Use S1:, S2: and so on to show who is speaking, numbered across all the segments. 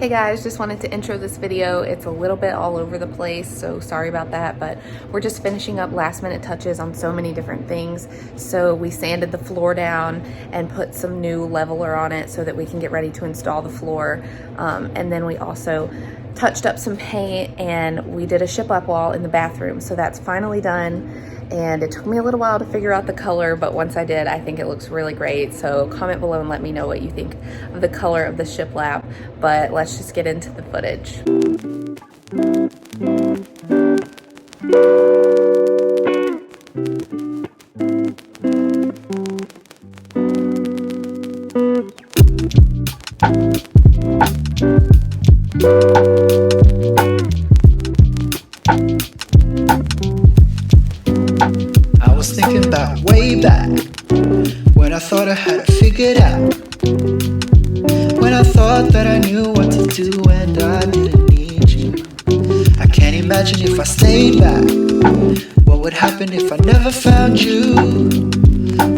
S1: Hey guys, just wanted to intro this video. It's a little bit all over the place, so sorry about that, but we're just finishing up last minute touches on so many different things. So we sanded the floor down and put some new leveler on it so that we can get ready to install the floor. And then we also touched up some paint and we did a shiplap wall in the bathroom. So that's finally done. And it took me a little while to figure out the color, but once I did, I think it looks really great. So comment below and let me know what you think of the color of the shiplap, but let's just get into the footage.
S2: I was thinking about way back when I thought I had it figured out. When I thought that I knew what to do and I didn't need you. I can't imagine if I stayed back, what would happen if I never found you.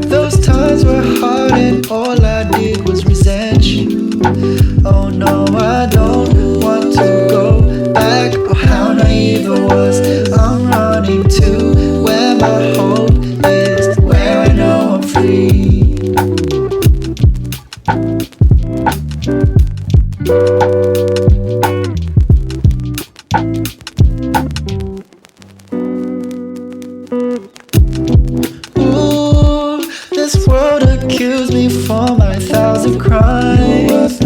S2: Those times were hard and all I did was resent you. Oh no, I don't want to go back. Oh, how naive I was. I'm running to where my hope is, where I know I'm free. Ooh, this world accused me for my 1,000 crimes.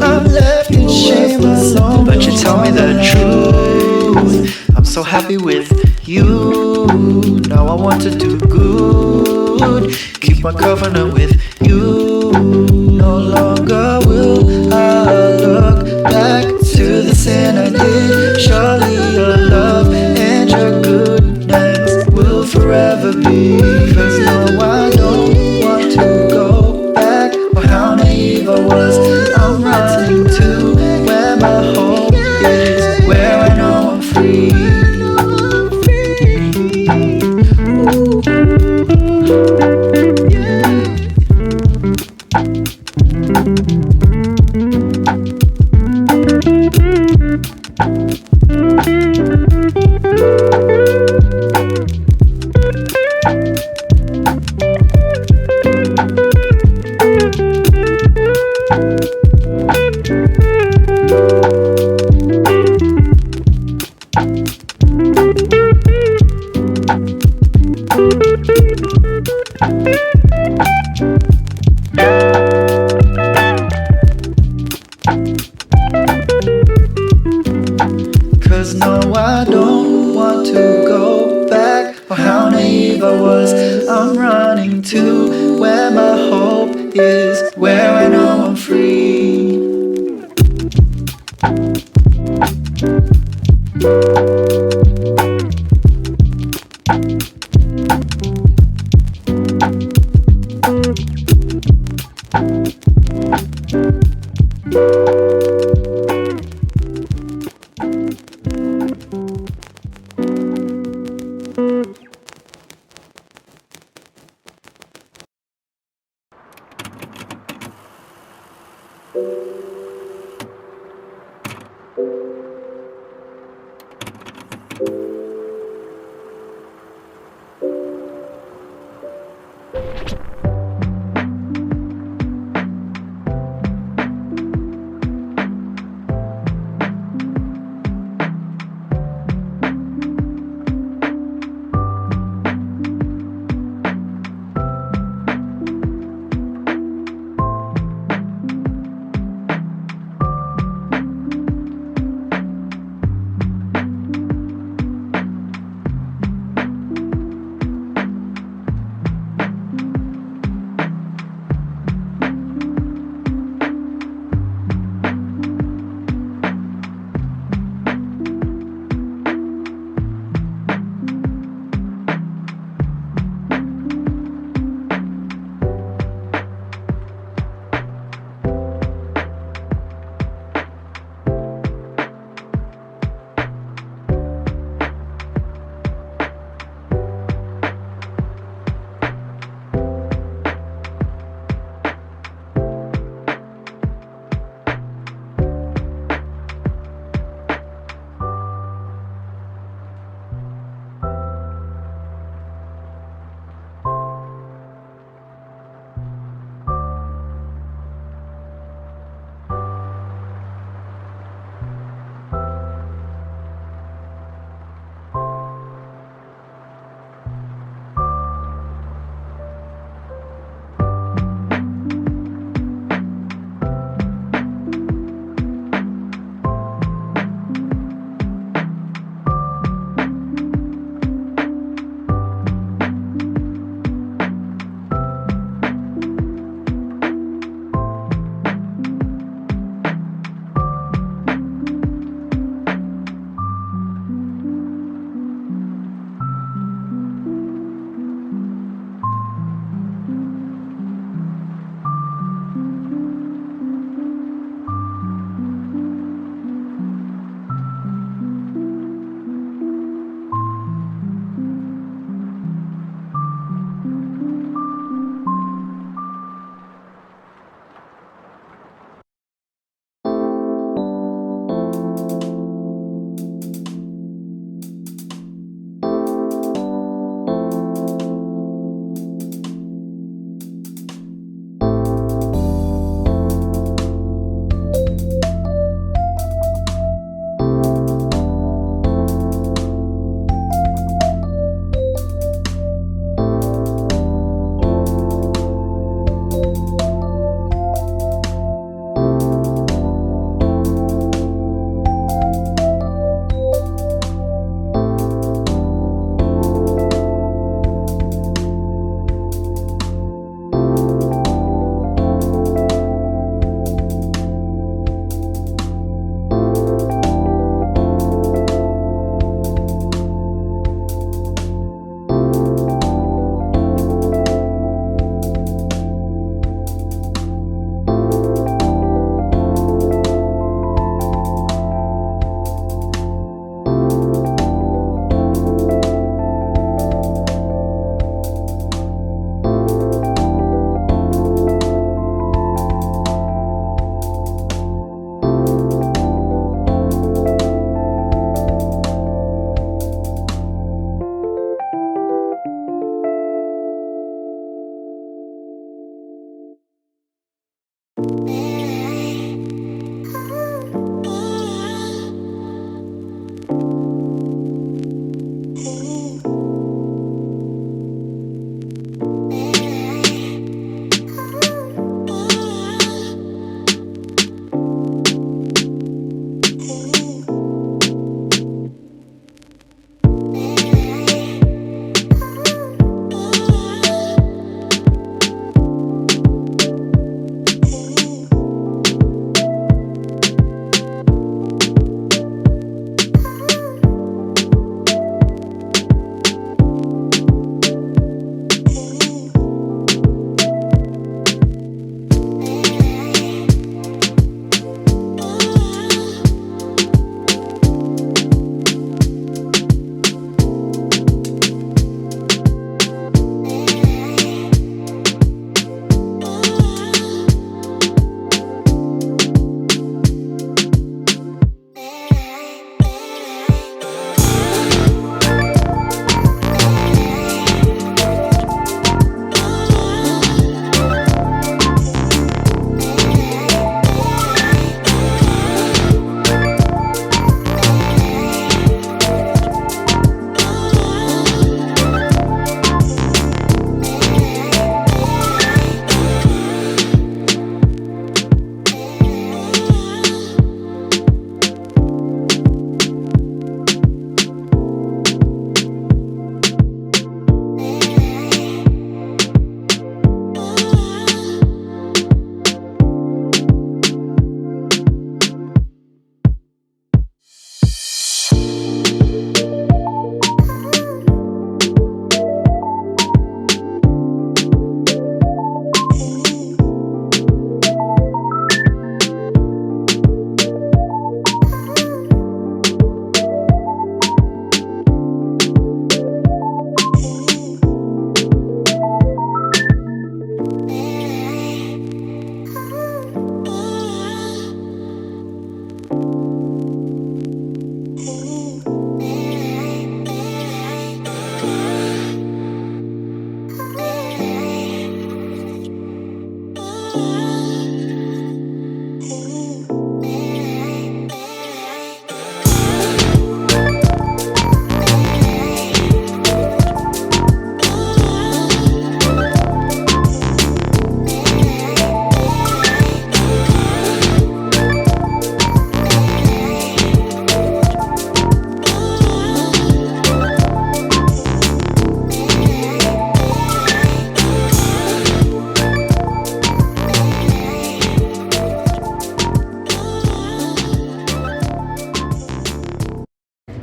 S2: I'm left in shame alone, but you tell me the truth. I'm so happy with you. Now I want to do good, keep my covenant with you. No longer will I look back to the sin I did. Surely your love and your goodness will forever be. Cause no, I don't want to go back. Oh, how naive I was. I'm running to where my hope is, where I know I'm free. Cause no, I don't want to go back. Oh, how naive I was. I'm running to where my hope is, where I know I'm free.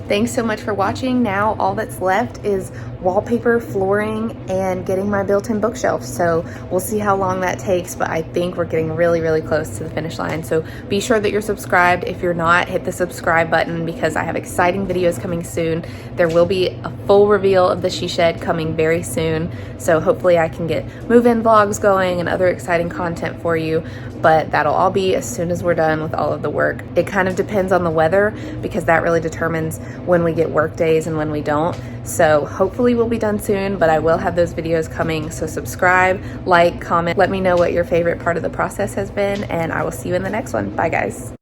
S1: Thanks so much for watching. Now all that's left is wallpaper, flooring, and getting my built-in bookshelf. So we'll see how long that takes, but I think we're getting really, really close to the finish line. So be sure that you're subscribed. If you're not, hit the subscribe button because I have exciting videos coming soon. There will be a full reveal of the she shed coming very soon. So hopefully I can get move-in vlogs going and other exciting content for you, but that'll all be as soon as we're done with all of the work. It kind of depends on the weather because that really determines when we get work days and when we don't. So hopefully we'll be done soon, but I will have those videos coming. So subscribe, like, comment, let me know what your favorite part of the process has been, and I will see you in the next one. Bye guys.